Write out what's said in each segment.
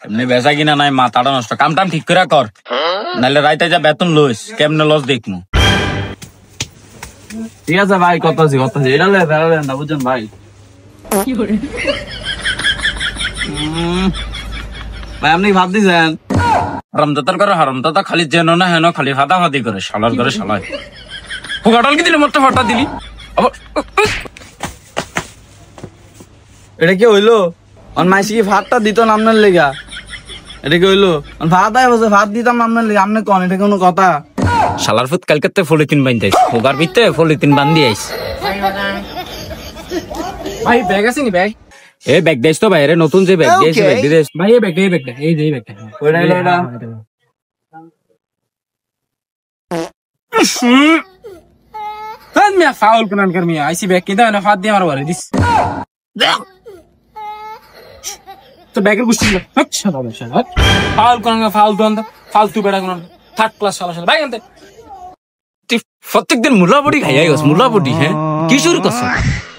এমনি বেচা কিনা নাই, মাথাটা নষ্ট। কাম টাম ঠিক করে কর, নাহলে রাইতে যা বেতন লইস কেমনে লস দেখমু। ঠিক আছে ভাই, কত এটা না বুঝছেন ভাই। ভাই আপনি ভাব দিছেন হারামদাতার করে হারামদাতা খালি যেন না হেন খালি ফাদাফাদি করে, শালার করে শালায়। ফুকাটাল কি দিলি, মরতে ফাটা দিলি। এটা কি হইলো? মাইসি কি ভাতটা দিত নামনের লেগা? এটা কি হইলো? ভাত আয় বসে ভাত দিতাম নামনের লেগা, আপনি কন এটা কোনো কথা? শালার ফুট কালকে পলিথিন বান্ধাইস, ফুকার ভিতরে পলিথিন বান্ধি আইস। ভাই ব্যাগ আছে নি? ব্যাগ এই ব্যাগ দিস তো বাইরে, নতুন যে ব্যাগ দিয়েছে ব্যাগ দিস ভাই। এই ব্যাগটা এই যে ব্যাগটা ওইটা হলো এটা। মিয়া ফাউল কোন কর মিয়া, আইসি ব্যাগ কিনতে না ফাদ দিয়ে আমার বাড়ি দিস তো ব্যাগের গুষ্টি দিল। আচ্ছা বাবা শালা ফাউল কোন ফালতু বেড়া কোন থার্ড ক্লাস শালা ভাই আনতে। তুই প্রত্যেকদিন মুলাবড়ি খাইয়াই গেছ, মুলাবড়ি। হ্যাঁ কি শুরু করছ?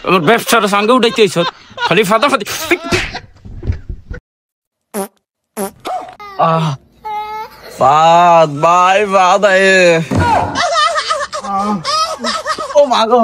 আমার ব্যবসার সঙ্গে উঠাইতে আইছ, খালি ফাদাফাদি। ভাত ভাই, ভাত আয়ে। ও মা গো।